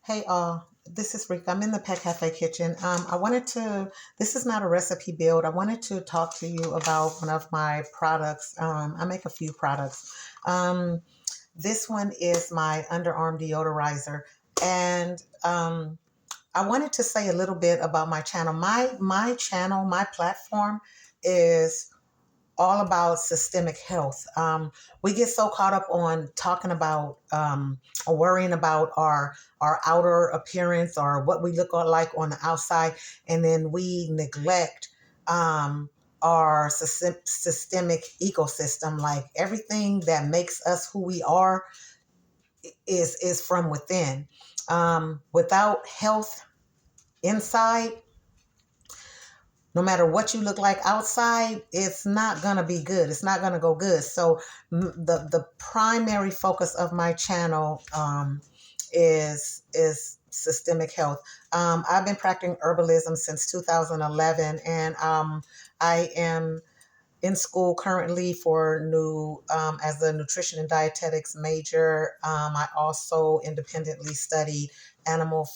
Hey, this is Rick. I'm in the Pet Cafe kitchen. This is not a recipe build. I wanted to talk to you about one of my products. I make a few products. Um, this one is my underarm deodorizer. And I wanted to say a little bit about my channel. My channel, my platform is all about systemic health. We get so caught up on talking about or worrying about our outer appearance or what we look like on the outside, and then we neglect our systemic ecosystem. Like everything that makes us who we are is from within. Without health inside, no matter what you look like outside, it's not going to be good. It's not going to go good. So the primary focus of my channel is systemic health. I've been practicing herbalism since 2011, and I am in school currently for new as a nutrition and dietetics major. I also independently studied animal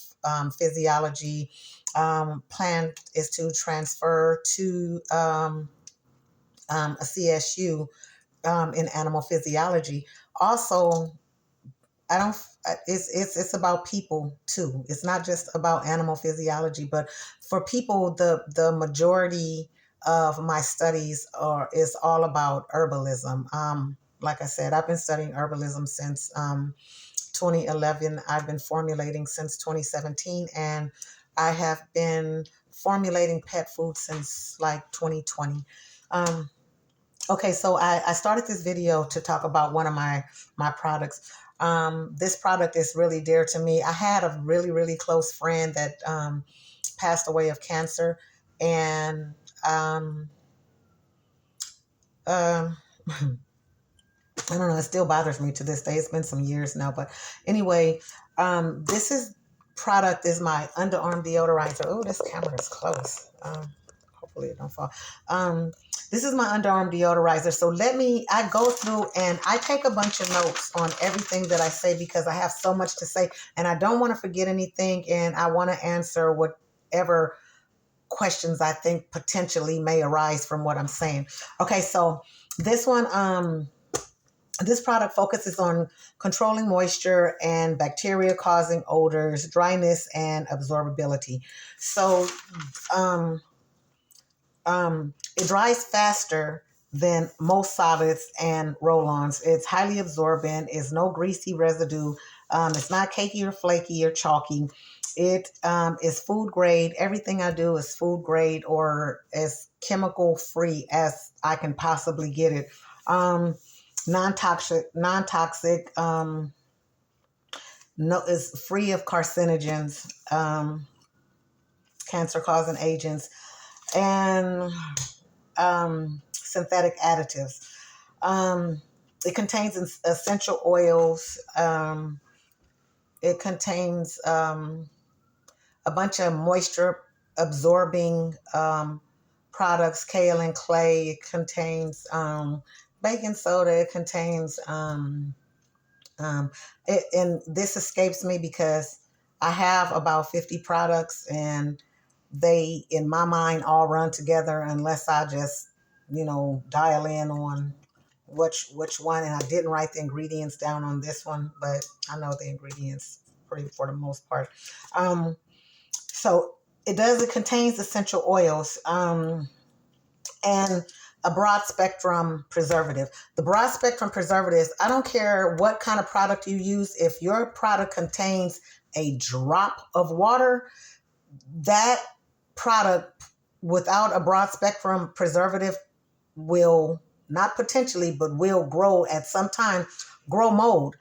physiology. Plan is to transfer to a CSU in animal physiology. Also, I don't. It's about people too. It's not just about animal physiology, but for people, the majority of my studies is all about herbalism. Like I said, I've been studying herbalism since 2011. I've been formulating since 2017, and I have been formulating pet food since like 2020. Um, Okay, so I started this video to talk about one of my products. This product is really dear to me. I had a really close friend that passed away of cancer, and um, I don't know. It still bothers me to this day. It's been some years now, but anyway, this is product is my underarm deodorizer. Oh, this camera is close. Hopefully it don't fall. This is my underarm deodorizer. So I go through and I take a bunch of notes on everything that I say because I have so much to say and I don't want to forget anything and I want to answer whatever questions I think potentially may arise from what I'm saying. Okay, so this one, this product focuses on controlling moisture and bacteria causing odors, dryness, and absorbability. So, it dries faster than most solids and roll-ons. It's highly absorbent. It's no greasy residue. It's not cakey or flaky or chalky. It is food grade. Everything I do is food grade or as chemical free as I can possibly get it. Non-toxic. No, is free of carcinogens, cancer-causing agents, and synthetic additives. It contains essential oils. It contains a bunch of moisture absorbing products, kale and clay. It contains baking soda. It contains, and this escapes me because I have about 50 products and they, in my mind, all run together unless I just, dial in on which one. And I didn't write the ingredients down on this one, but I know the ingredients pretty for the most part. So it contains essential oils and a broad spectrum preservative. The broad spectrum preservatives, I don't care what kind of product you use. If your product contains a drop of water, that product without a broad spectrum preservative will not potentially, but will grow at some time, grow mold,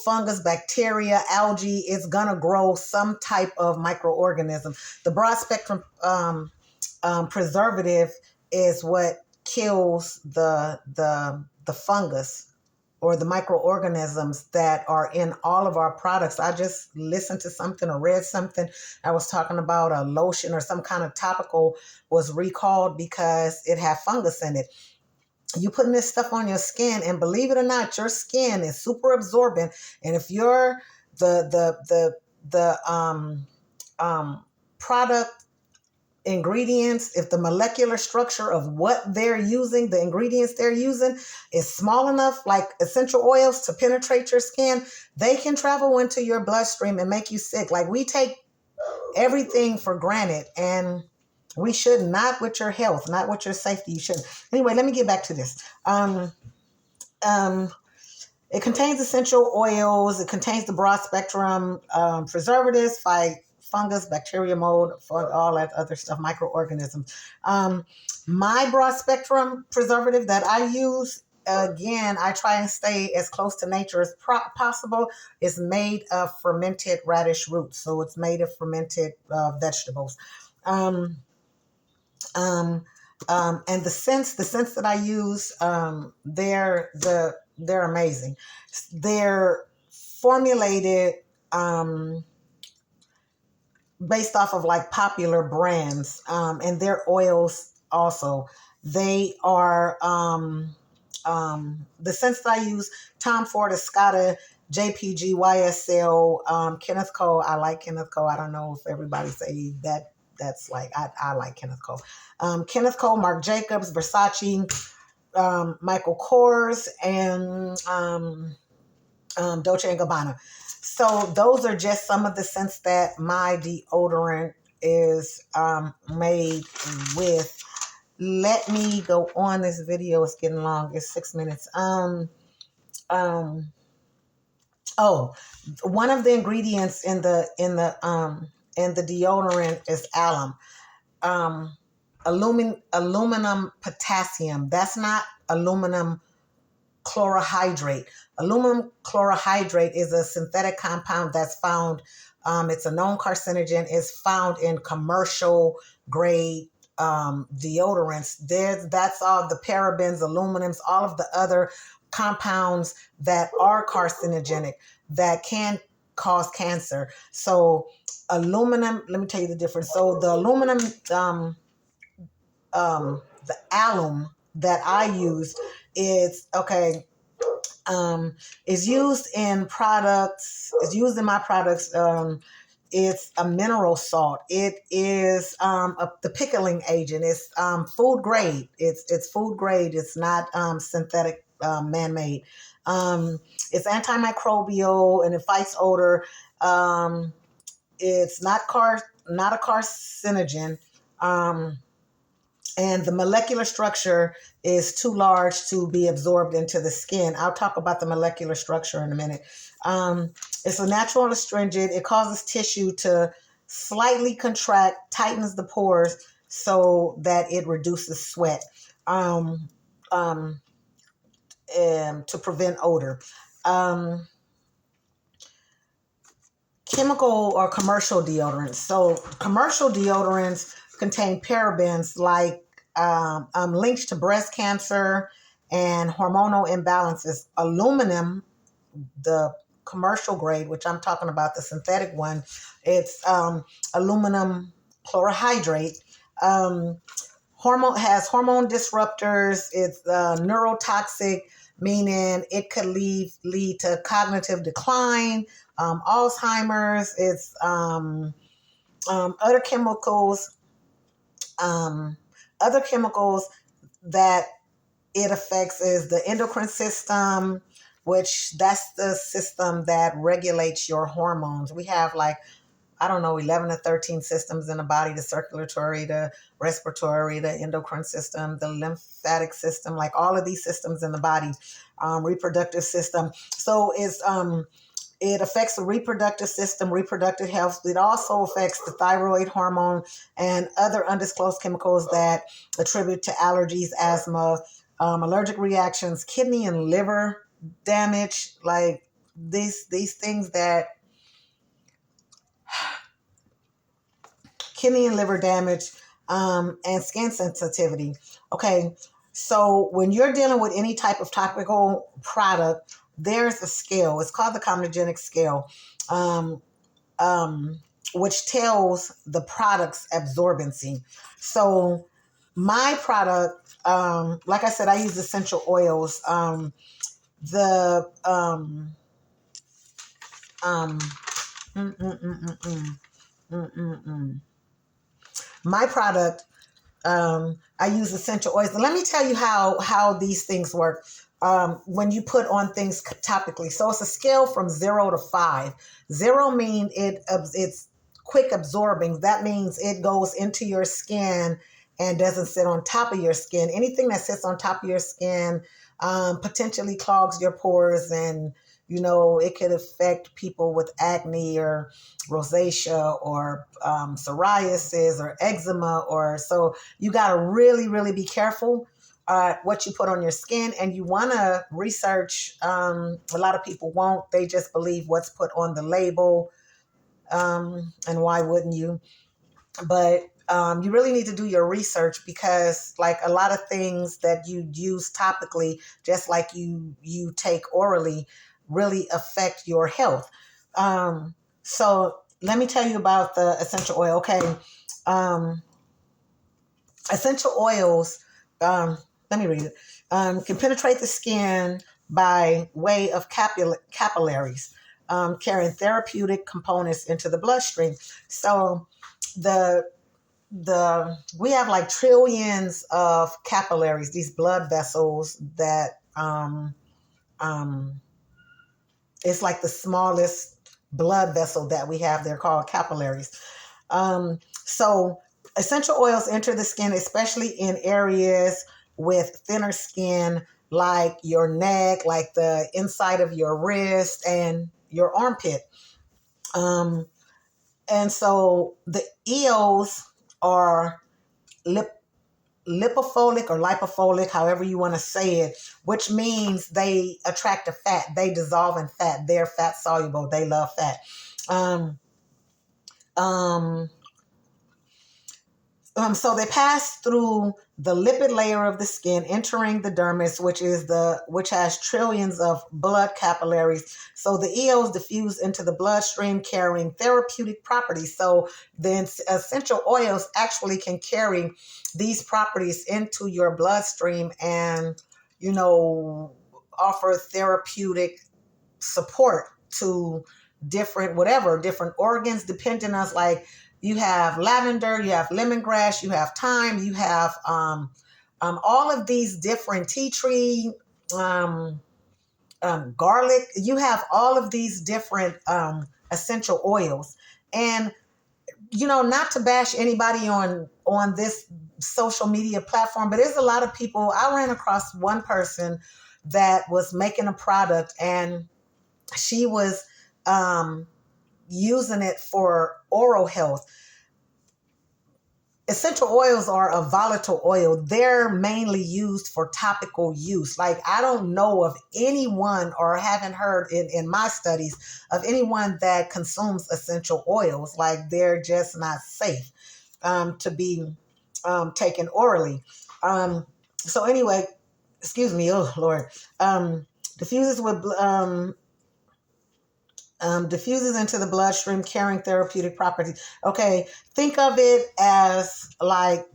fungus, bacteria, algae. It's gonna grow some type of microorganism. The broad spectrum preservative is what kills the fungus or the microorganisms that are in all of our products. I just listened to something or read something. I was talking about a lotion or some kind of topical was recalled because it had fungus in it. You putting this stuff on your skin, and believe it or not, your skin is super absorbent. And if you're the product ingredients, if the molecular structure of what they're using, the ingredients they're using is small enough, like essential oils, to penetrate your skin, they can travel into your bloodstream and make you sick. Like, we take everything for granted, and we should not, with your health, not with your safety. You shouldn't. Anyway, let me get back to this. It contains essential oils. It contains the broad spectrum preservatives, fight fungus, bacteria, mold, all that other stuff, microorganisms. My broad spectrum preservative that I use, again, I try and stay as close to nature as possible, is made of fermented radish roots. So it's made of fermented vegetables. And the scents that I use, they're amazing. They're formulated based off of like popular brands, and their oils also. They are the scents that I use: Tom Ford, Escada, JPG, YSL, Kenneth Cole. I like Kenneth Cole. I don't know if everybody say that. That's like, I like Kenneth Cole. Kenneth Cole, Marc Jacobs, Versace, Michael Kors, and Dolce & Gabbana. So those are just some of the scents that my deodorant is made with. Let me go on. This video is getting long. It's 6 minutes. Oh, one of the ingredients in the deodorant is alum. Aluminum potassium. That's not aluminum chlorohydrate. Aluminum chlorohydrate is a synthetic compound that's found. It's a known carcinogen. It's found in commercial grade deodorants. That's all the parabens, aluminums, all of the other compounds that are carcinogenic that can cause cancer. So aluminum, let me tell you the difference. So the aluminum, the alum that I use is is used in products. It's used in my products. It's a mineral salt. It is the pickling agent. It's food grade. It's food grade. It's not synthetic, man-made. It's antimicrobial and it fights odor. It's not a carcinogen. And the molecular structure is too large to be absorbed into the skin. I'll talk about the molecular structure in a minute. It's a natural astringent. It causes tissue to slightly contract, tightens the pores so that it reduces sweat, to prevent odor. Chemical or commercial deodorants. So commercial deodorants contain parabens like linked to breast cancer and hormonal imbalances. Aluminum, the commercial grade, which I'm talking about, the synthetic one, it's aluminum chlorohydrate. Has hormone disruptors. It's neurotoxic, meaning it could lead to cognitive decline, Alzheimer's. It's other chemicals. Other chemicals that it affects is the endocrine system, which that's the system that regulates your hormones. We have 11 or 13 systems in the body: the circulatory, the respiratory, the endocrine system, the lymphatic system, like all of these systems in the body, reproductive system. So it affects the reproductive system, reproductive health. It also affects the thyroid hormone and other undisclosed chemicals that attribute to allergies, asthma, allergic reactions, kidney and liver damage, like these things that kidney and liver damage, and skin sensitivity. Okay, so when you're dealing with any type of topical product, there's a scale. It's called the comedogenic scale, which tells the product's absorbency. So my product, like I said, I use essential oils. The Mm, mm, mm, mm, mm, mm, mm, mm. My product, I use essential oils. Let me tell you how these things work. When you put on things topically, so it's a scale from 0 to 5. Zero means it's quick absorbing. That means it goes into your skin and doesn't sit on top of your skin. Anything that sits on top of your skin potentially clogs your pores, and it could affect people with acne or rosacea or psoriasis or eczema. Or so you got to really, really be careful what you put on your skin, and you want to research. A lot of people won't. They just believe what's put on the label. And why wouldn't you? But you really need to do your research, because like a lot of things that you use topically, just like you take orally, really affect your health. So let me tell you about the essential oil. Okay. Um, Essential oils, let me read it, can penetrate the skin by way of capillaries, carrying therapeutic components into the bloodstream. So the we have like trillions of capillaries, these blood vessels that um, it's like the smallest blood vessel that we have. They're called capillaries. So essential oils enter the skin, especially in areas with thinner skin, like your neck, like the inside of your wrist and your armpit. Um, and so the EOs are lip lipophilic or lipophilic, however you want to say it, which means they attract a fat. They dissolve in fat. They're fat soluble. They love fat. Um, um, so they pass through the lipid layer of the skin, entering the dermis, which has trillions of blood capillaries. So the EOs diffuse into the bloodstream, carrying therapeutic properties. So the essential oils actually can carry these properties into your bloodstream, and you know offer therapeutic support to different organs, depending on, like, you have lavender, you have lemongrass, you have thyme, you have all of these different tea tree, um, garlic. You have all of these different essential oils. And not to bash anybody on this social media platform, but there's a lot of people. I ran across one person that was making a product, and she was um, using it for oral health. Essential oils are a volatile oil. They're mainly used for topical use. Like, I don't know of anyone, or haven't heard in my studies of anyone that consumes essential oils. Like, they're just not safe to be taken orally. So anyway, excuse me. Oh Lord. Diffuses with diffuses into the bloodstream, carrying therapeutic properties. Okay, think of it as like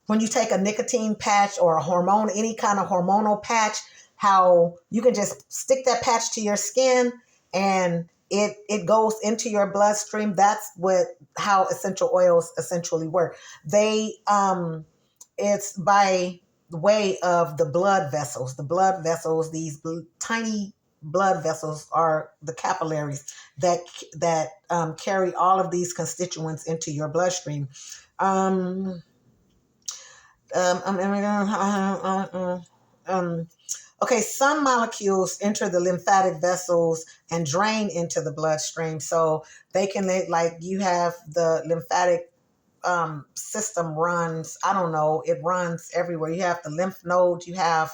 when you take a nicotine patch or a hormone, any kind of hormonal patch, how you can just stick that patch to your skin and it goes into your bloodstream. That's how essential oils essentially work. They it's by way of the blood vessels. The blood vessels, these tiny blood vessels, are the capillaries that carry all of these constituents into your bloodstream. Um, um, okay, some molecules enter the lymphatic vessels and drain into the bloodstream. So they can, like, you have the lymphatic system runs, I don't know, it runs everywhere. You have the lymph nodes, you have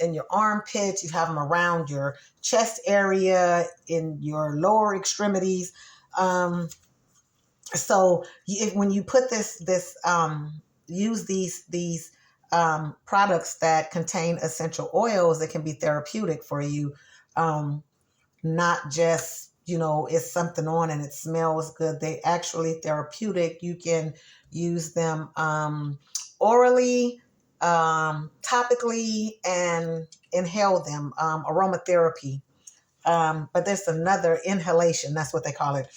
in your armpits, you have them around your chest area, in your lower extremities. So when you put this use these products that contain essential oils, that can be therapeutic for you. Not just, it's something on and it smells good. They actually therapeutic. You can use them orally, topically, and inhale them, aromatherapy. But there's another inhalation. That's what they call it.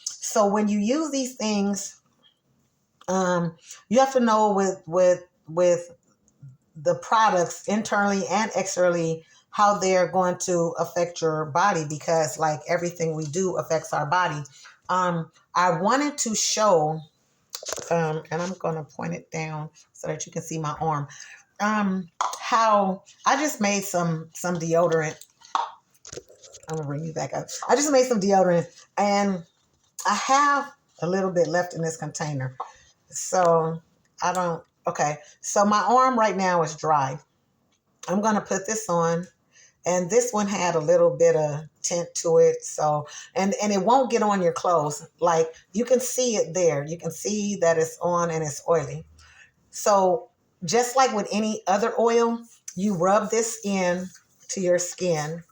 So when you use these things, you have to know with the products internally and externally how they're going to affect your body, because like everything we do affects our body. I wanted to show, and I'm going to point it down so that you can see my arm. How I just made some deodorant. I'm gonna bring you back up. I just made some deodorant, and I have a little bit left in this container. So I don't. Okay, so my arm right now is dry. I'm gonna put this on, and this one had a little bit of tint to it. So and it won't get on your clothes. Like you can see it there. You can see that it's on and it's oily. So just like with any other oil, you rub this in to your skin.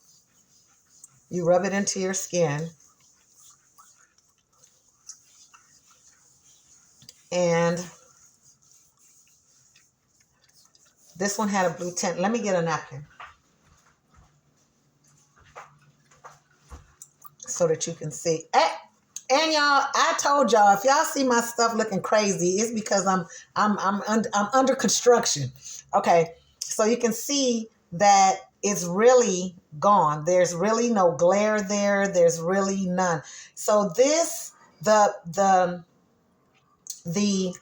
You rub it into your skin. And this one had a blue tint. Let me get a napkin so that you can see. And y'all, I told y'all, if y'all see my stuff looking crazy, it's because I'm under construction. Okay, so you can see that it's really gone. There's really no glare there. There's really none. So this the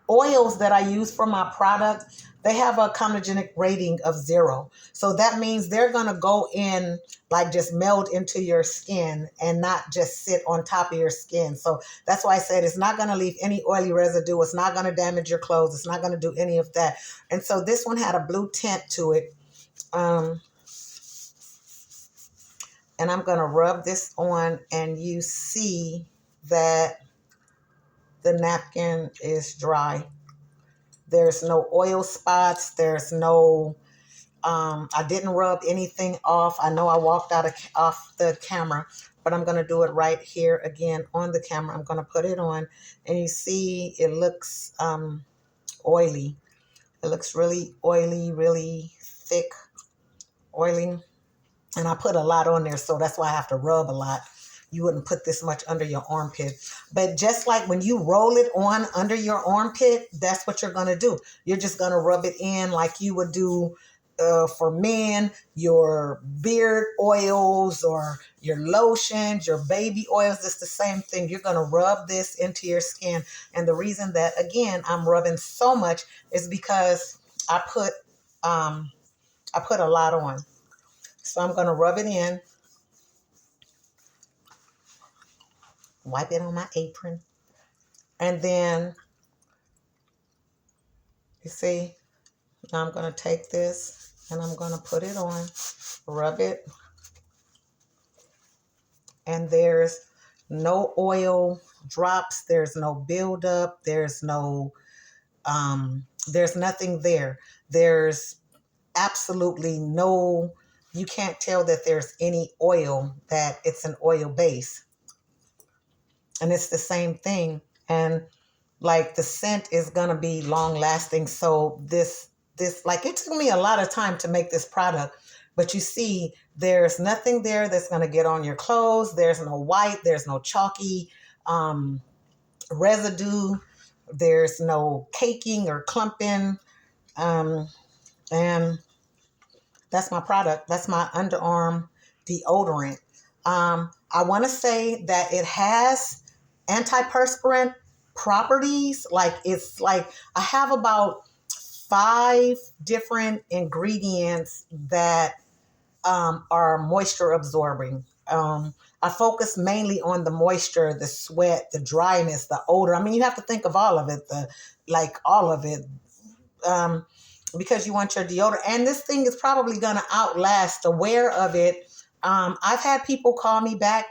oils that I use for my product, they have a comedogenic rating of 0. So that means they're going to go in, like just meld into your skin and not just sit on top of your skin. So that's why I said it's not going to leave any oily residue. It's not going to damage your clothes. It's not going to do any of that. And so this one had a blue tint to it. And I'm going to rub this on, and you see that the napkin is dry. There's no oil spots. There's no, I didn't rub anything off. I know I walked off the camera, but I'm going to do it right here again on the camera. I'm going to put it on, and you see it looks oily. It looks really oily, really thick, oily. And I put a lot on there, so that's why I have to rub a lot. You wouldn't put this much under your armpit. But just like when you roll it on under your armpit, that's what you're going to do. You're just going to rub it in like you would do for men, your beard oils or your lotions, your baby oils. It's the same thing. You're going to rub this into your skin. And the reason that, again, I'm rubbing so much is because I put a lot on. So I'm going to rub it in, wipe it on my apron, and then, you see, now I'm going to take this and I'm going to put it on, rub it, and there's no oil drops, there's no buildup, there's nothing there. There's absolutely no, you can't tell that there's any oil, that it's an oil base. And it's the same thing. And like the scent is going to be long lasting. So this, like it took me a lot of time to make this product, but you see, there's nothing there that's going to get on your clothes. There's no white, there's no chalky residue. There's no caking or clumping. And that's my product. That's my underarm deodorant. I want to say that it has antiperspirant properties. Like it's like I have about 5 different ingredients that are moisture absorbing. I focus mainly on the moisture, the sweat, the dryness, the odor. I mean, you have to think of all of it, all of it, because you want your deodorant. And this thing is probably going to outlast the wear of it. I've had people call me back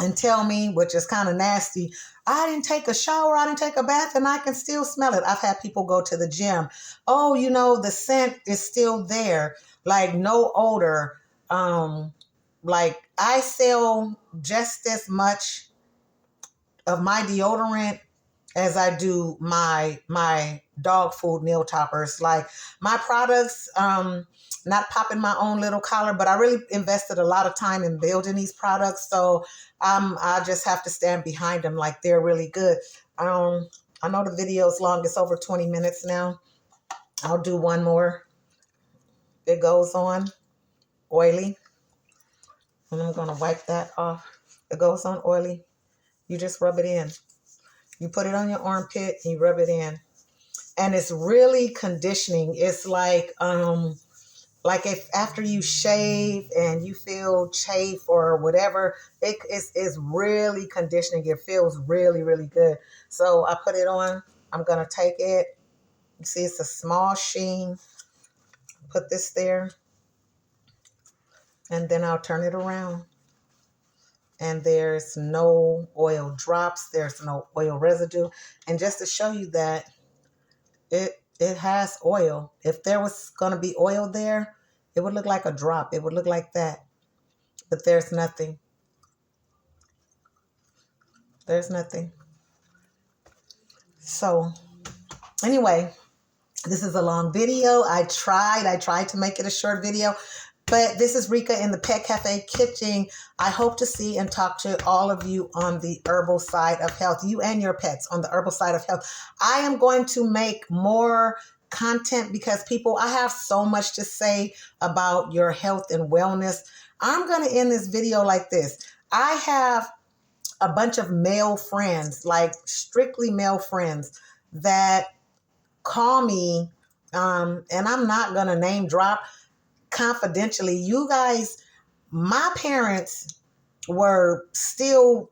and tell me, which is kind of nasty, I didn't take a shower, I didn't take a bath, and I can still smell it. I've had people go to the gym. Oh, the scent is still there, like no odor. Like I sell just as much of my deodorant as I do my dog food meal toppers. Like my products, not popping my own little collar, but I really invested a lot of time in building these products. So I just have to stand behind them. Like they're really good. I know the video's long. It's over 20 minutes now. I'll do one more. It goes on oily. And I'm going to wipe that off. It goes on oily. You just rub it in. You put it on your armpit and you rub it in. And it's really conditioning. It's like if after you shave and you feel chafe or whatever, it's really conditioning. It feels really, really good. So I put it on. I'm going to take it. You see, it's a small sheen. Put this there. And then I'll turn it around. And there's no oil drops. There's no oil residue. And just to show you that it has oil. If there was going to be oil there, it would look like a drop. It would look like that. But there's nothing. There's nothing. So anyway, this is a long video. I tried to make it a short video. But this is Rika in the Pet Cafe Kitchen. I hope to see and talk to all of you on the herbal side of health, you and your pets on the herbal side of health. I am going to make more content because I have so much to say about your health and wellness. I'm going to end this video like this. I have a bunch of male friends, like strictly male friends, that call me, and I'm not going to name drop. Confidentially, you guys, my parents were still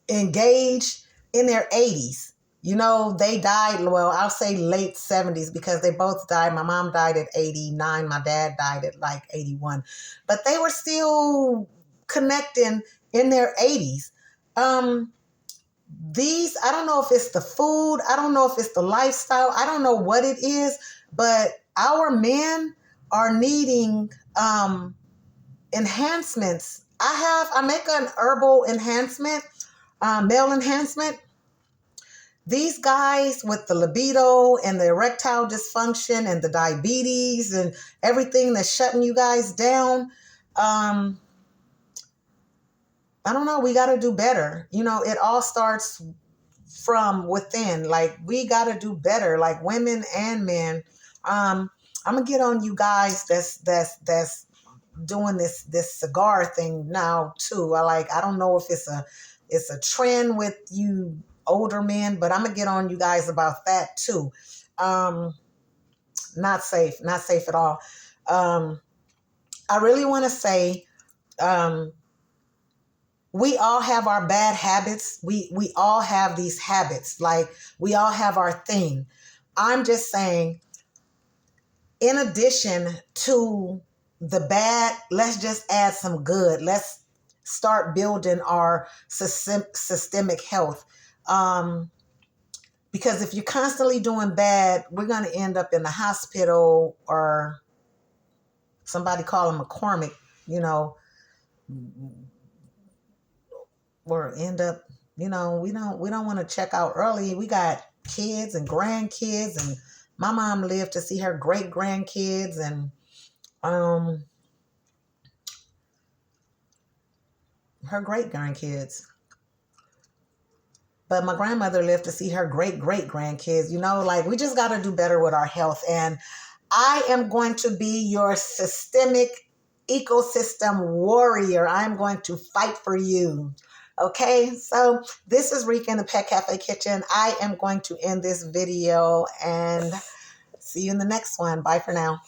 engaged in their 80s. You know, they died, well, I'll say late 70s because they both died. My mom died at 89. My dad died at like 81. But they were still connecting in their 80s. I don't know if it's the food. I don't know if it's the lifestyle. I don't know what it is. But our men are needing enhancements. I make an herbal enhancement, male enhancement. These guys with the libido and the erectile dysfunction and the diabetes and everything that's shutting you guys down, I don't know. We got to do better. You know, it all starts from within. Like we got to do better, like women and men. I'm gonna get on you guys that's doing this cigar thing now too. I don't know if it's a trend with you older men, but I'm gonna get on you guys about that too. Not safe at all. I really want to say, we all have our bad habits. We all have these habits. Like we all have our thing. I'm just saying, in addition to the bad, let's just add some good. Let's start building our systemic health. Because if you're constantly doing bad, we're going to end up in the hospital, or somebody call him McCormick, you know, or end up, you know, we don't want to check out early. We got kids and grandkids, and my mom lived to see her great grandkids and her great grandkids. But my grandmother lived to see her great great grandkids. You know, like we just got to do better with our health. And I am going to be your systemic ecosystem warrior. I'm going to fight for you. Okay, so this is Rika in the Pet Cafe Kitchen. I am going to end this video and see you in the next one. Bye for now.